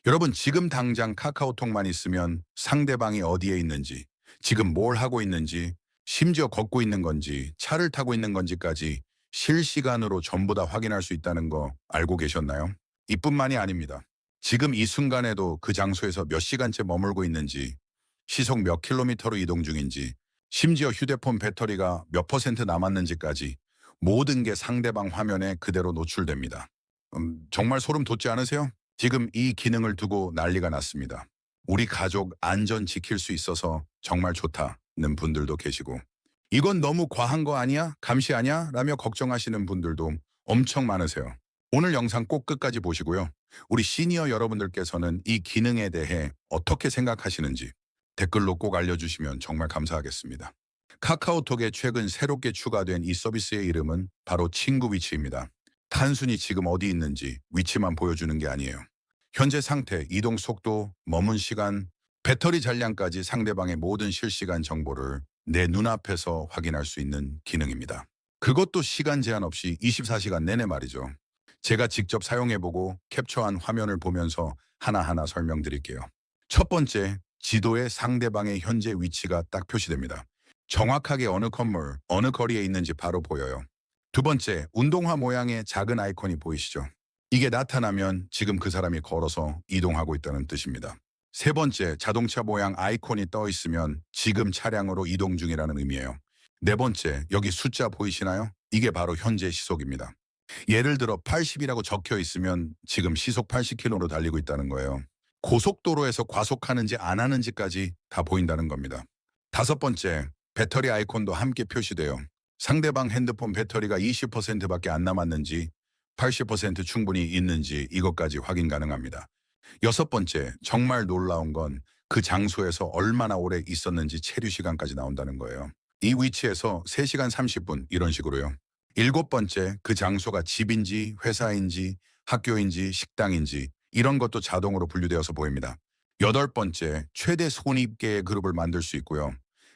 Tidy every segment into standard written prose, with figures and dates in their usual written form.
여러분, 지금 당장 카카오톡만 있으면 상대방이 어디에 있는지, 지금 뭘 하고 있는지, 심지어 걷고 있는 건지, 차를 타고 있는 건지까지 실시간으로 전부 다 확인할 수 있다는 거 알고 계셨나요? 이뿐만이 아닙니다. 지금 이 순간에도 그 장소에서 몇 시간째 머물고 있는지, 시속 몇 킬로미터로 이동 중인지, 심지어 휴대폰 배터리가 몇 퍼센트 남았는지까지 모든 게 상대방 화면에 그대로 노출됩니다. 정말 소름 돋지 않으세요? 지금 이 기능을 두고 난리가 났습니다. 우리 가족 안전 지킬 수 있어서 정말 좋다는 분들도 계시고, 이건 너무 과한 거 아니야? 감시 아니야? 라며 걱정하시는 분들도 엄청 많으세요. 오늘 영상 꼭 끝까지 보시고요. 우리 시니어 여러분들께서는 이 기능에 대해 어떻게 생각하시는지 댓글로 꼭 알려주시면 정말 감사하겠습니다. 카카오톡에 최근 새롭게 추가된 이 서비스의 이름은 바로 친구 위치입니다. 단순히 지금 어디 있는지 위치만 보여주는 게 아니에요. 현재 상태, 이동 속도, 머문 시간, 배터리 잔량까지 상대방의 모든 실시간 정보를 내 눈앞에서 확인할 수 있는 기능입니다. 그것도 시간 제한 없이 24시간 내내 말이죠. 제가 직접 사용해보고 캡처한 화면을 보면서 하나하나 설명드릴게요. 첫 번째, 지도에 상대방의 현재 위치가 딱 표시됩니다. 정확하게 어느 건물, 어느 거리에 있는지 바로 보여요. 두 번째, 운동화 모양의 작은 아이콘이 보이시죠? 이게 나타나면 지금 그 사람이 걸어서 이동하고 있다는 뜻입니다. 세 번째, 자동차 모양 아이콘이 떠 있으면 지금 차량으로 이동 중이라는 의미예요. 네 번째, 여기 숫자 보이시나요? 이게 바로 현재 시속입니다. 예를 들어 80이라고 적혀 있으면 지금 시속 80km로 달리고 있다는 거예요. 고속도로에서 과속하는지 안 하는지까지 다 보인다는 겁니다. 다섯 번째, 배터리 아이콘도 함께 표시돼요. 상대방 핸드폰 배터리가 20%밖에 안 남았는지 80% 충분히 있는지 이것까지 확인 가능합니다. 여섯 번째, 정말 놀라운 건 그 장소에서 얼마나 오래 있었는지 체류 시간까지 나온다는 거예요. 이 위치에서 3시간 30분 이런 식으로요. 일곱 번째, 그 장소가 집인지 회사인지 학교인지 식당인지 이런 것도 자동으로 분류되어서 보입니다. 여덟 번째, 최대 손익계의 그룹을 만들 수 있고요.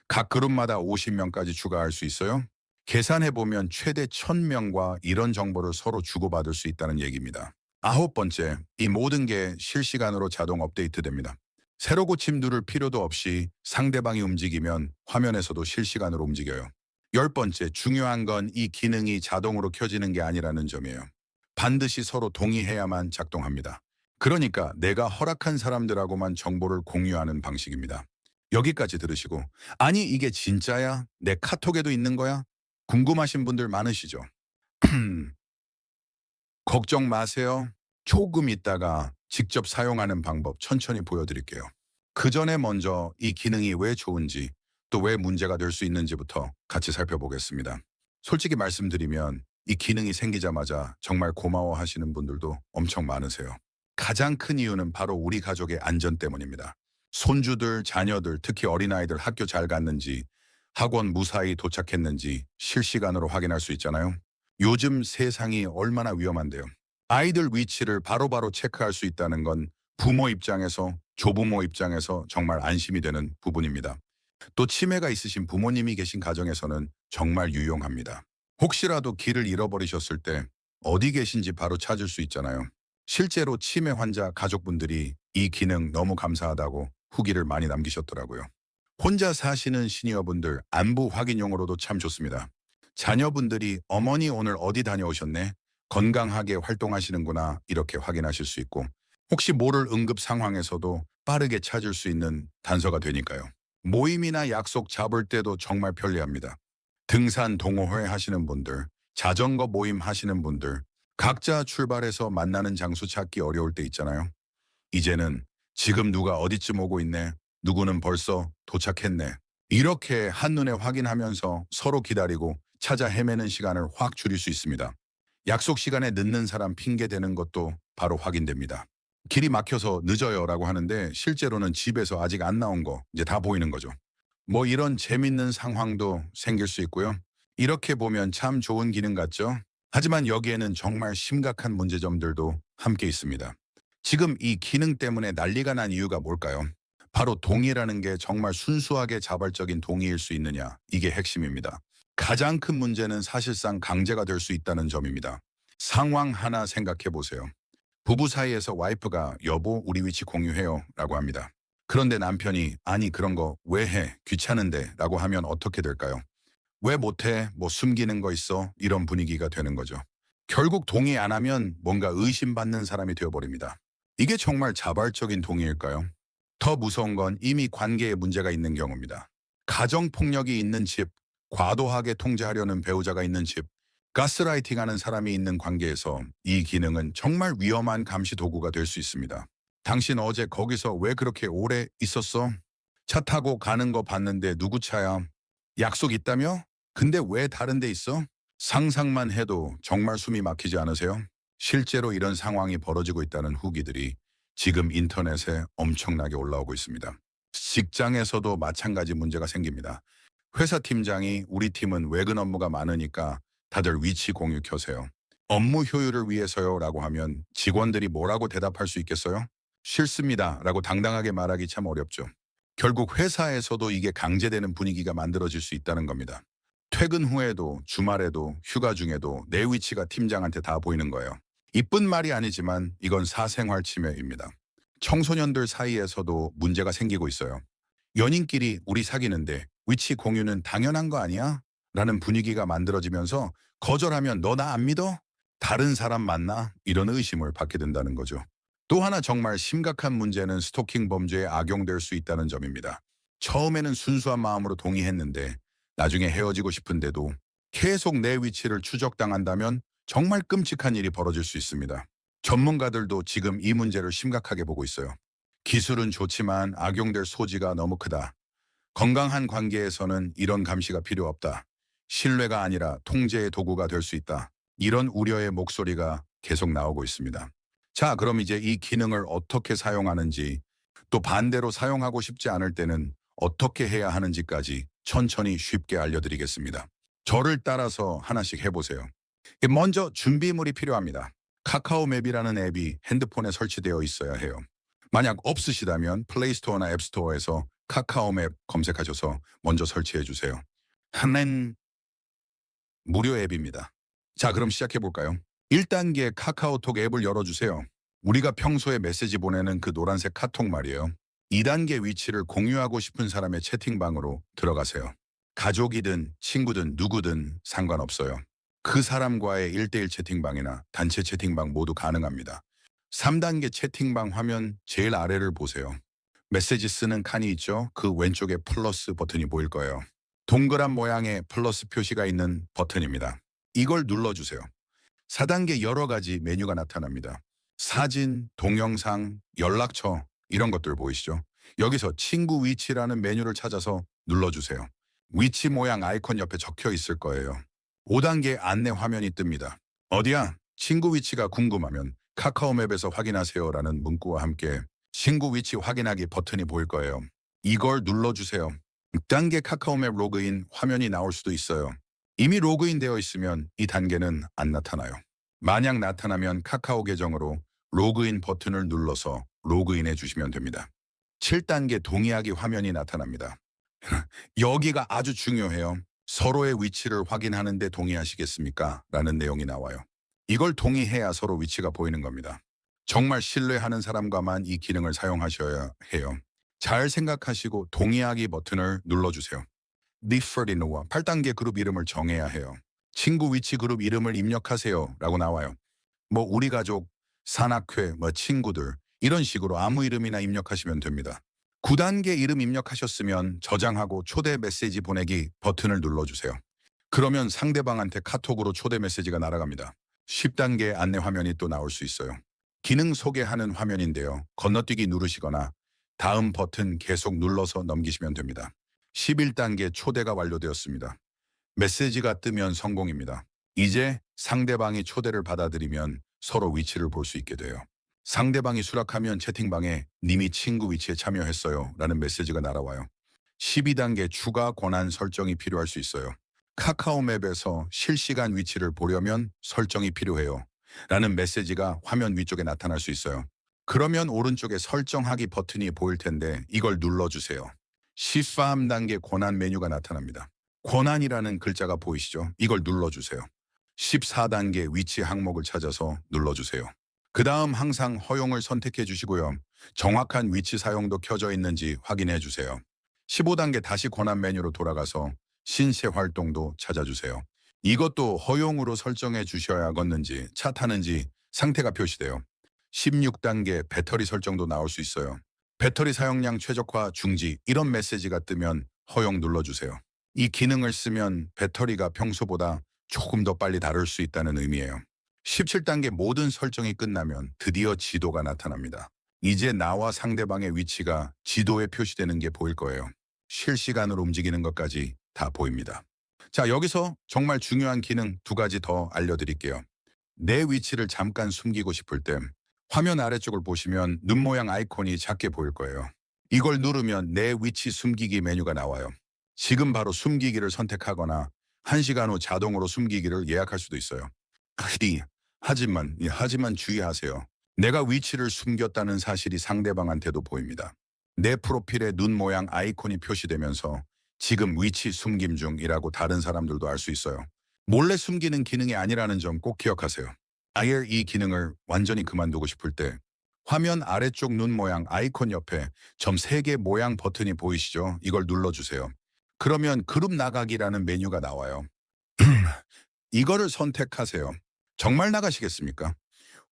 각 그룹마다 50명까지 추가할 수 있어요. 계산해보면 최대 1000명과 이런 정보를 서로 주고받을 수 있다는 얘기입니다. 아홉 번째, 이 모든 게 실시간으로 자동 업데이트됩니다. 새로 고침 누를 필요도 없이 상대방이 움직이면 화면에서도 실시간으로 움직여요. 열 번째, 중요한 건 이 기능이 자동으로 켜지는 게 아니라는 점이에요. 반드시 서로 동의해야만 작동합니다. 그러니까 내가 허락한 사람들하고만 정보를 공유하는 방식입니다. 여기까지 들으시고, 아니 이게 진짜야? 내 카톡에도 있는 거야? 궁금하신 분들 많으시죠? 걱정 마세요. 조금 있다가 직접 사용하는 방법 천천히 보여드릴게요. 그 전에 먼저 이 기능이 왜 좋은지 또 왜 문제가 될 수 있는지부터 같이 살펴보겠습니다. 솔직히 말씀드리면 이 기능이 생기자마자 정말 고마워하시는 분들도 엄청 많으세요. 가장 큰 이유는 바로 우리 가족의 안전 때문입니다. 손주들, 자녀들, 특히 어린아이들 학교 잘 갔는지, 학원 무사히 도착했는지 실시간으로 확인할 수 있잖아요. 요즘 세상이 얼마나 위험한데요. 아이들 위치를 바로바로 체크할 수 있다는 건 부모 입장에서, 조부모 입장에서 정말 안심이 되는 부분입니다. 또 치매가 있으신 부모님이 계신 가정에서는 정말 유용합니다. 혹시라도 길을 잃어버리셨을 때 어디 계신지 바로 찾을 수 있잖아요. 실제로 치매 환자 가족분들이 이 기능 너무 감사하다고 후기를 많이 남기셨더라고요. 혼자 사시는 시니어분들 안부 확인용으로도 참 좋습니다. 자녀분들이 어머니 오늘 어디 다녀오셨네? 건강하게 활동하시는구나 이렇게 확인하실 수 있고 혹시 모를 응급 상황에서도 빠르게 찾을 수 있는 단서가 되니까요. 모임이나 약속 잡을 때도 정말 편리합니다. 등산 동호회 하시는 분들, 자전거 모임 하시는 분들, 각자 출발해서 만나는 장소 찾기 어려울 때 있잖아요. 이제는 지금 누가 어디쯤 오고 있네, 누구는 벌써 도착했네. 이렇게 한눈에 확인하면서 서로 기다리고 찾아 헤매는 시간을 확 줄일 수 있습니다. 약속 시간에 늦는 사람 핑계 대는 것도 바로 확인됩니다. 길이 막혀서 늦어요라고 하는데 실제로는 집에서 아직 안 나온 거 이제 다 보이는 거죠. 뭐 이런 재밌는 상황도 생길 수 있고요. 이렇게 보면 참 좋은 기능 같죠? 하지만 여기에는 정말 심각한 문제점들도 함께 있습니다. 지금 이 기능 때문에 난리가 난 이유가 뭘까요? 바로 동의라는 게 정말 순수하게 자발적인 동의일 수 있느냐, 이게 핵심입니다. 가장 큰 문제는 사실상 강제가 될 수 있다는 점입니다. 상황 하나 생각해 보세요. 부부 사이에서 와이프가 여보 우리 위치 공유해요 라고 합니다. 그런데 남편이 아니 그런 거 왜 해? 귀찮은데 라고 하면 어떻게 될까요? 왜 못해? 뭐 숨기는 거 있어? 이런 분위기가 되는 거죠. 결국 동의 안 하면 뭔가 의심받는 사람이 되어버립니다. 이게 정말 자발적인 동의일까요? 더 무서운 건 이미 관계에 문제가 있는 경우입니다. 가정폭력이 있는 집, 과도하게 통제하려는 배우자가 있는 집, 가스라이팅하는 사람이 있는 관계에서 이 기능은 정말 위험한 감시 도구가 될 수 있습니다. 당신 어제 거기서 왜 그렇게 오래 있었어? 차 타고 가는 거 봤는데 누구 차야? 약속 있다며? 근데 왜 다른 데 있어? 상상만 해도 정말 숨이 막히지 않으세요? 실제로 이런 상황이 벌어지고 있다는 후기들이 지금 인터넷에 엄청나게 올라오고 있습니다. 직장에서도 마찬가지 문제가 생깁니다. 회사 팀장이 우리 팀은 외근 업무가 많으니까 다들 위치 공유 켜세요. 업무 효율을 위해서요 라고 하면 직원들이 뭐라고 대답할 수 있겠어요? 싫습니다 라고 당당하게 말하기 참 어렵죠. 결국 회사에서도 이게 강제되는 분위기가 만들어질 수 있다는 겁니다. 퇴근 후에도 주말에도 휴가 중에도 내 위치가 팀장한테 다 보이는 거예요. 이쁜 말이 아니지만 이건 사생활 침해입니다. 청소년들 사이에서도 문제가 생기고 있어요. 연인끼리 우리 사귀는데 위치 공유는 당연한 거 아니야? 라는 분위기가 만들어지면서 거절하면 너 나 안 믿어? 다른 사람 만나? 이런 의심을 받게 된다는 거죠. 또 하나 정말 심각한 문제는 스토킹 범죄에 악용될 수 있다는 점입니다. 처음에는 순수한 마음으로 동의했는데 나중에 헤어지고 싶은데도 계속 내 위치를 추적당한다면 정말 끔찍한 일이 벌어질 수 있습니다. 전문가들도 지금 이 문제를 심각하게 보고 있어요. 기술은 좋지만 악용될 소지가 너무 크다. 건강한 관계에서는 이런 감시가 필요 없다. 신뢰가 아니라 통제의 도구가 될 수 있다. 이런 우려의 목소리가 계속 나오고 있습니다. 자, 그럼 이제 이 기능을 어떻게 사용하는지, 또 반대로 사용하고 싶지 않을 때는 어떻게 해야 하는지까지 천천히 쉽게 알려드리겠습니다. 저를 따라서 하나씩 해보세요. 먼저 준비물이 필요합니다. 카카오맵이라는 앱이 핸드폰에 설치되어 있어야 해요. 만약 없으시다면 플레이스토어나 앱스토어에서 카카오맵 검색하셔서 먼저 설치해 주세요. 하나는 무료 앱입니다. 자, 그럼 시작해 볼까요? 1단계 카카오톡 앱을 열어주세요. 우리가 평소에 메시지 보내는 그 노란색 카톡 말이에요. 2단계 위치를 공유하고 싶은 사람의 채팅방으로 들어가세요. 가족이든 친구든 누구든 상관없어요. 그 사람과의 1대1 채팅방이나 단체 채팅방 모두 가능합니다. 3단계 채팅방 화면 제일 아래를 보세요. 메시지 쓰는 칸이 있죠? 그 왼쪽에 플러스 버튼이 보일 거예요. 동그란 모양의 플러스 표시가 있는 버튼입니다. 이걸 눌러주세요. 4단계 여러 가지 메뉴가 나타납니다. 사진, 동영상, 연락처 이런 것들 보이시죠? 여기서 친구 위치라는 메뉴를 찾아서 눌러주세요. 위치 모양 아이콘 옆에 적혀 있을 거예요. 5단계 안내 화면이 뜹니다. 어디야? 친구 위치가 궁금하면 카카오맵에서 확인하세요라는 문구와 함께 친구 위치 확인하기 버튼이 보일 거예요. 이걸 눌러주세요. 6단계 카카오맵 로그인 화면이 나올 수도 있어요. 이미 로그인 되어 있으면 이 단계는 안 나타나요. 만약 나타나면 카카오 계정으로 로그인 버튼을 눌러서 로그인해 주시면 됩니다. 7단계 동의하기 화면이 나타납니다. 여기가 아주 중요해요. 서로의 위치를 확인하는 데 동의하시겠습니까? 라는 내용이 나와요. 이걸 동의해야 서로 위치가 보이는 겁니다. 정말 신뢰하는 사람과만 이 기능을 사용하셔야 해요. 잘 생각하시고 동의하기 버튼을 눌러주세요. 니퍼디노와 8단계 그룹 이름을 정해야 해요. 친구 위치 그룹 이름을 입력하세요 라고 나와요. 뭐 우리 가족, 산악회, 뭐 친구들 이런 식으로 아무 이름이나 입력하시면 됩니다. 9단계 이름 입력하셨으면 저장하고 초대 메시지 보내기 버튼을 눌러주세요. 그러면 상대방한테 카톡으로 초대 메시지가 날아갑니다. 10단계 안내 화면이 또 나올 수 있어요. 기능 소개하는 화면인데요. 건너뛰기 누르시거나 다음 버튼 계속 눌러서 넘기시면 됩니다. 11단계 초대가 완료되었습니다. 메시지가 뜨면 성공입니다. 이제 상대방이 초대를 받아들이면 서로 위치를 볼 수 있게 돼요. 상대방이 수락하면 채팅방에 님이 친구 위치에 참여했어요 라는 메시지가 날아와요. 12단계 추가 권한 설정이 필요할 수 있어요. 카카오맵에서 실시간 위치를 보려면 설정이 필요해요 라는 메시지가 화면 위쪽에 나타날 수 있어요. 그러면 오른쪽에 설정하기 버튼이 보일 텐데 이걸 눌러주세요. 13단계 권한 메뉴가 나타납니다. 권한이라는 글자가 보이시죠? 이걸 눌러주세요. 14단계 위치 항목을 찾아서 눌러주세요. 그 다음 항상 허용을 선택해 주시고요. 정확한 위치 사용도 켜져 있는지 확인해 주세요. 15단계 다시 권한 메뉴로 돌아가서 신체 활동도 찾아주세요. 이것도 허용으로 설정해 주셔야겠는지 차 타는지 상태가 표시돼요. 16단계 배터리 설정도 나올 수 있어요. 배터리 사용량 최적화 중지 이런 메시지가 뜨면 허용 눌러주세요. 이 기능을 쓰면 배터리가 평소보다 조금 더 빨리 닳을 수 있다는 의미예요. 17단계 모든 설정이 끝나면 드디어 지도가 나타납니다. 이제 나와 상대방의 위치가 지도에 표시되는 게 보일 거예요. 실시간으로 움직이는 것까지 다 보입니다. 자, 여기서 정말 중요한 기능 두 가지 더 알려드릴게요. 내 위치를 잠깐 숨기고 싶을 때 화면 아래쪽을 보시면 눈 모양 아이콘이 작게 보일 거예요. 이걸 누르면 내 위치 숨기기 메뉴가 나와요. 지금 바로 숨기기를 선택하거나 1시간 후 자동으로 숨기기를 예약할 수도 있어요. 하지만 주의하세요. 내가 위치를 숨겼다는 사실이 상대방한테도 보입니다. 내 프로필에 눈 모양 아이콘이 표시되면서 지금 위치 숨김 중이라고 다른 사람들도 알 수 있어요. 몰래 숨기는 기능이 아니라는 점 꼭 기억하세요. 아예 이 기능을 완전히 그만두고 싶을 때 화면 아래쪽 눈 모양 아이콘 옆에 점 3개 모양 버튼이 보이시죠? 이걸 눌러주세요. 그러면 그룹 나가기라는 메뉴가 나와요. 이거를 선택하세요. 정말 나가시겠습니까?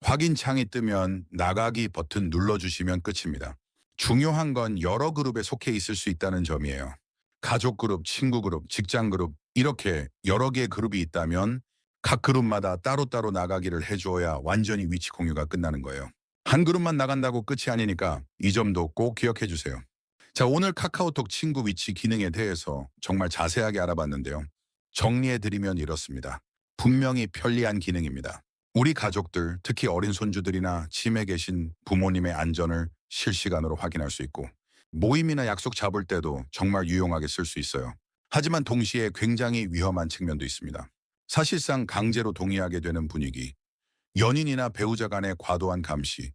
확인 창이 뜨면 나가기 버튼 눌러주시면 끝입니다. 중요한 건 여러 그룹에 속해 있을 수 있다는 점이에요. 가족 그룹, 친구 그룹, 직장 그룹 이렇게 여러 개의 그룹이 있다면 각 그룹마다 따로따로 나가기를 해줘야 완전히 위치 공유가 끝나는 거예요. 한 그룹만 나간다고 끝이 아니니까 이 점도 꼭 기억해 주세요. 자, 오늘 카카오톡 친구 위치 기능에 대해서 정말 자세하게 알아봤는데요. 정리해드리면 이렇습니다. 분명히 편리한 기능입니다. 우리 가족들, 특히 어린 손주들이나 치매 계신 부모님의 안전을 실시간으로 확인할 수 있고 모임이나 약속 잡을 때도 정말 유용하게 쓸 수 있어요. 하지만 동시에 굉장히 위험한 측면도 있습니다. 사실상 강제로 동의하게 되는 분위기, 연인이나 배우자 간의 과도한 감시,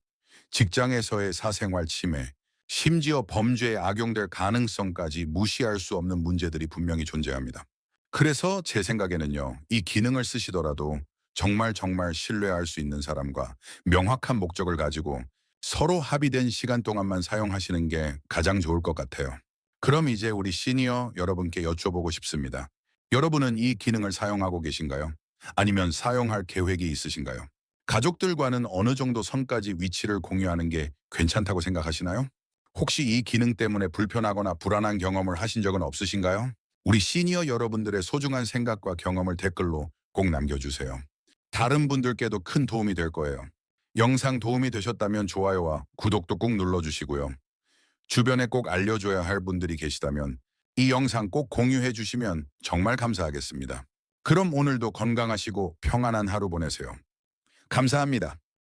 직장에서의 사생활 침해, 심지어 범죄에 악용될 가능성까지 무시할 수 없는 문제들이 분명히 존재합니다. 그래서 제 생각에는요, 이 기능을 쓰시더라도 정말 신뢰할 수 있는 사람과 명확한 목적을 가지고 서로 합의된 시간 동안만 사용하시는 게 가장 좋을 것 같아요. 그럼 이제 우리 시니어 여러분께 여쭤보고 싶습니다. 여러분은 이 기능을 사용하고 계신가요? 아니면 사용할 계획이 있으신가요? 가족들과는 어느 정도 선까지 위치를 공유하는 게 괜찮다고 생각하시나요? 혹시 이 기능 때문에 불편하거나 불안한 경험을 하신 적은 없으신가요? 우리 시니어 여러분들의 소중한 생각과 경험을 댓글로 꼭 남겨주세요. 다른 분들께도 큰 도움이 될 거예요. 영상 도움이 되셨다면 좋아요와 구독도 꼭 눌러주시고요. 주변에 꼭 알려줘야 할 분들이 계시다면 이 영상 꼭 공유해 주시면 정말 감사하겠습니다. 그럼 오늘도 건강하시고 평안한 하루 보내세요. 감사합니다.